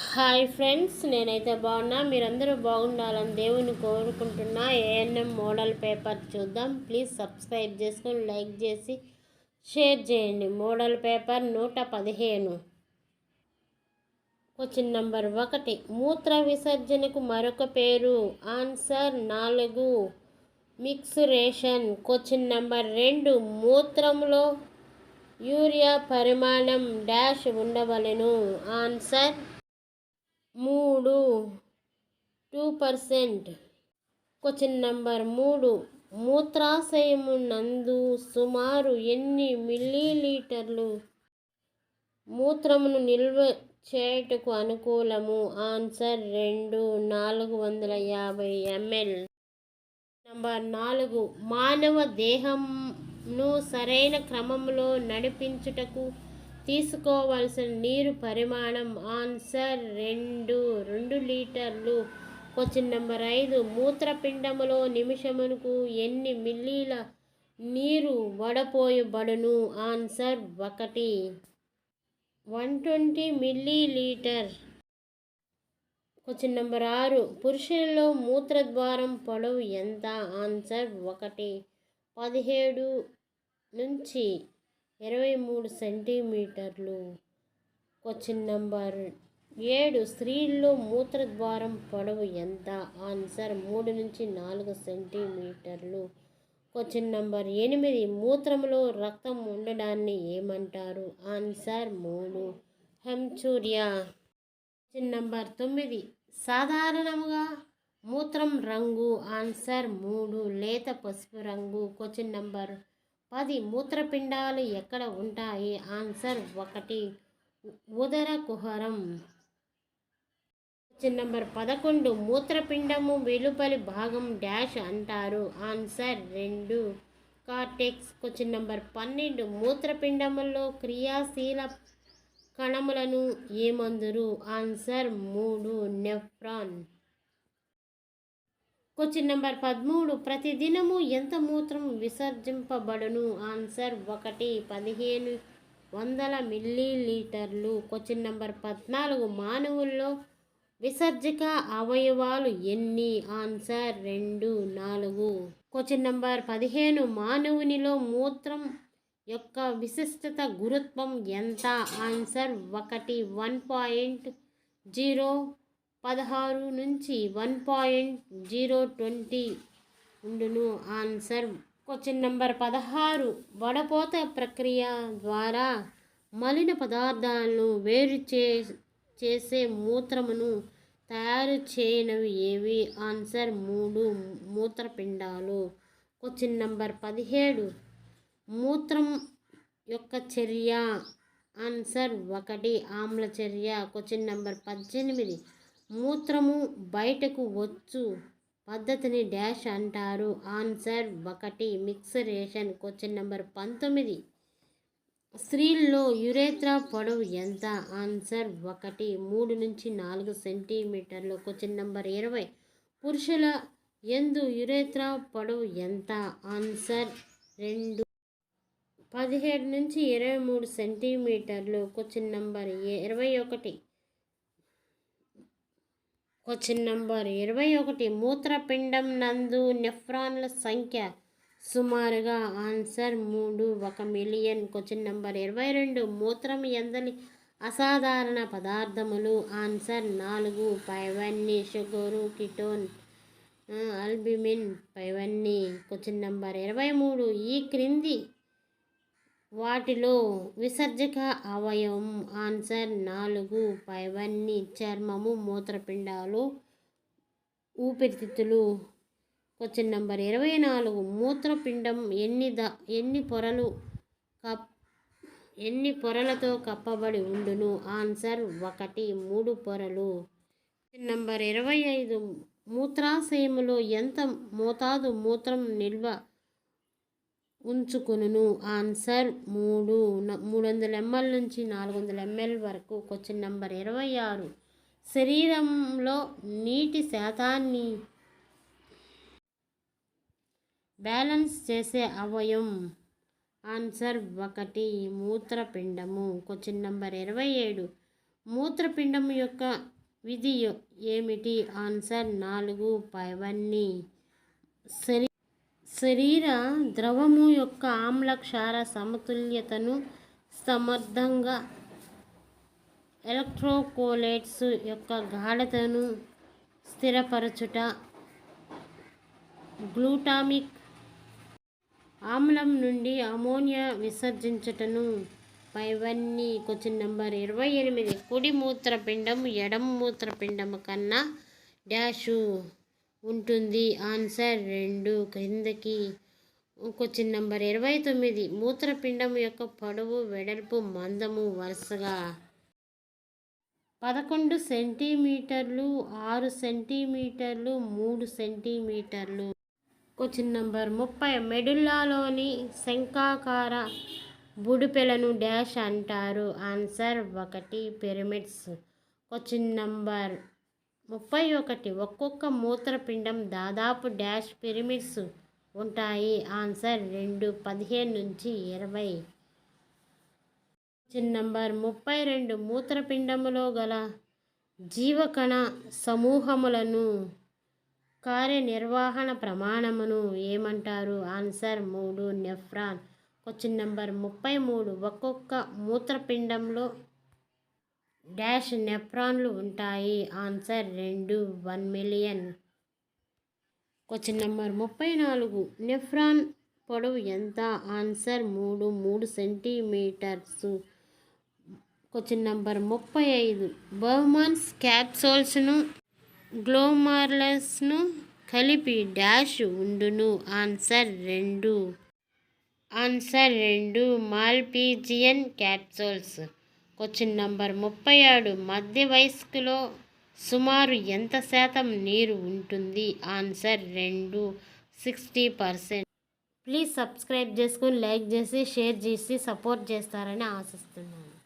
Hi friends, నేనైతే బాగున్నా. మీరందరూ బాగుండాలని దేవుని కోరుకుంటున్నా. ఏఎన్ఎం మోడల్ పేపర్ చూద్దాం. ప్లీజ్ సబ్స్క్రైబ్ చేసుకొని లైక్ చేసి షేర్ చేయండి. Model paper 115. క్వశ్చన్ నెంబర్ 1, మూత్ర విసర్జనకు మరొక పేరు. ఆన్సర్ 4, మిక్సురేషన్. క్వశ్చన్ నెంబర్ 2, మూత్రంలో యూరియా పరిమాణం డాష్ ఉండవలెను. ఆన్సర్ 3, 2%. క్వశ్చన్ నెంబర్ 3, మూత్రాశయము నందు సుమారు ఎన్ని మిల్లీలీటర్లు మూత్రమును నిల్వ చేయుటకు అనుకూలము. Answer 2, 450 ml. నెంబర్ 4, మానవ దేహంను సరైన క్రమంలో నడిపించుటకు తీసుకోవలసిన నీరు పరిమాణం. ఆన్సర్ 2 లీటర్లు. క్వశ్చన్ నెంబర్ 5, మూత్రపిండములో నిమిషమునకు ఎన్ని మిల్లీల నీరు వడపోయబడును. Answer 120 millilitre. క్వశ్చన్ నెంబర్ 6, పురుషులలో మూత్రద్వారం పొడవు ఎంత. ఆన్సర్ 1, 17 నుంచి 23 సెంటీమీటర్లు. క్వశ్చన్ నెంబర్ 7, స్త్రీల్లో మూత్రద్వారం పొడవు ఎంత. ఆన్సర్ 3 నుంచి 4 సెంటీమీటర్లు. క్వశ్చన్ నెంబర్ 8, మూత్రములో రక్తం ఉండడాన్ని ఏమంటారు. Answer 3, haematuria. క్వశ్చన్ నెంబర్ 9, సాధారణంగా మూత్రం రంగు. ఆన్సర్ 3, లేత పసుపు రంగు. క్వశ్చన్ నెంబర్ 10, మూత్రపిండాలు ఎక్కడ ఉంటాయి. ఆన్సర్ 1, ఉదర కుహరం. క్వశ్చన్ నెంబర్ 11, మూత్రపిండము వెలుపలి భాగం డాష్ అంటారు. Answer 2, cortex. క్వశ్చన్ నెంబర్ 12, మూత్రపిండములో క్రియాశీల కణములను ఏమందురు. Answer 3, nephron. క్వశ్చన్ నెంబర్ 13, ప్రతిదినము ఎంత మూత్రం విసర్జింపబడును. ఆన్సర్ 1, 1500 మిల్లీలీటర్లు. క్వశ్చన్ నెంబర్ 14, మానవుల్లో విసర్జక అవయవాలు ఎన్ని. ఆన్సర్ 2, 4. క్వశ్చన్ నెంబర్ 15, మానవునిలో మూత్రం యొక్క విశిష్టత గురుత్వం ఎంత. ఆన్సర్ 1, 1.016 నుంచి 1.020 ఉండును. ఆన్సర్. క్వశ్చన్ నెంబర్ 16, వడపోత ప్రక్రియ ద్వారా మలిన పదార్థాలను వేరు చేసే మూత్రమును తయారు చేయనివి ఏవి. ఆన్సర్ 3, మూత్రపిండాలు. క్వశ్చన్ నెంబర్ 17, మూత్రం యొక్క చర్య. ఆన్సర్ 1, ఆమ్ల చర్య. క్వశ్చన్ నెంబర్ 18, మూత్రము బయటకు వచ్చు పద్ధతిని డాష్ అంటారు. ఆన్సర్ 1, మిక్సరేషన్. క్వశ్చన్ నెంబర్ 19, స్త్రీల్లో యురేత్రా పొడవు ఎంత. ఆన్సర్ 1, 3 నుంచి 4 సెంటీమీటర్లు. క్వశ్చన్ నెంబర్ 20, పురుషుల యందు యురేత్రా పొడవు ఎంత. ఆన్సర్ 2, 17 నుంచి 23 సెంటీమీటర్లు. క్వశ్చన్ నెంబర్ 21, మూత్రపిండం నందు నెఫ్రాన్ల సంఖ్య సుమారుగా. Answer 3, 1 million. క్వశ్చన్ నెంబర్ 22, మూత్రం ఎందలి అసాధారణ పదార్థములు. ఆన్సర్ 4, పైవన్నీ, షుగరు, కిటోన్, ఆల్బుమిన్, పైవన్నీ. క్వశ్చన్ నెంబర్ 23, ఈ క్రింది వాటిలో విసర్జక అవయవం. ఆన్సర్ 4, పైవన్నీ, చర్మము, మూత్రపిండాలు, ఊపిరితిత్తులు. క్వశ్చన్ నెంబర్ 24, మూత్రపిండం ఎన్ని పొరలతో కప్పబడి ఉండును. ఆన్సర్ 1, 3 పొరలు. క్వశ్చన్ నెంబర్ 25, మూత్రాశయములో ఎంత మోతాదు మూత్రం నిల్వ ఉంచుకును. ఆన్సర్ 300 ml నుంచి 400 ml వరకు. క్వశ్చన్ నెంబర్ 26, శరీరంలో నీటి శాతాన్ని బ్యాలెన్స్ చేసే అవయవం. ఆన్సర్ 1 మూత్రపిండము. క్వశ్చన్ నెంబర్ 27 మూత్రపిండం యొక్క విధి ఏమిటి? ఆన్సర్ 4 పైవన్నీ. శరీర ద్రవము యొక్క ఆమ్ల క్షార సమతుల్యతను సమర్థంగా ఎలక్ట్రోలైట్స్ యొక్క గాఢతను స్థిరపరచుట, గ్లూటామిక్ ఆమ్లం నుండి అమోనియా విసర్జించుటను పైవన్నీ. Question number 28. కుడి మూత్రపిండం ఎడమ మూత్రపిండం కన్నా డాషు ఉంటుంది? ఆన్సర్ 2 క్రిందకి. Question number 29. మూత్రపిండం యొక్క పొడవు, వెడల్పు, మందము వరుసగా 11 సెంటీమీటర్లు, 6 సెంటీమీటర్లు, 3 సెంటీమీటర్లు. Question number 30. మెడుల్లాలోని శంఖాకార బుడిపెలను డాష్ అంటారు? Answer 1 pyramids. Question number 31. ఒక్కొక్క మూత్రపిండం దాదాపు డాష్ పిరమిడ్స్ ఉంటాయి? ఆన్సర్ 2 15 నుంచి 20. Question number 32. మూత్రపిండములో గల జీవకణ సమూహములను కార్యనిర్వహణ ప్రమాణమును ఏమంటారు? Answer 3 nephron. Question number 33. ఒక్కొక్క మూత్రపిండంలో డాష్ నెఫ్రాన్లు ఉంటాయి? Answer 2 1 million. Question number 34. Nephron పొడవు ఎంత? Answer 3 centimetres. Question number 35. Bowman's క్యాప్సూల్స్ను గ్లోమర్లస్ను కలిపి డాష్ ఉండును? Answer 2 Malpighian capsules. Question number 37. మధ్య వయస్కులో సుమారు ఎంత శాతం నీరు ఉంటుంది? ఆన్సర్ 2 60%. ప్లీజ్ సబ్స్క్రైబ్ చేసుకొని లైక్ చేసి షేర్ చేసి సపోర్ట్ చేస్తారని ఆశిస్తున్నాను.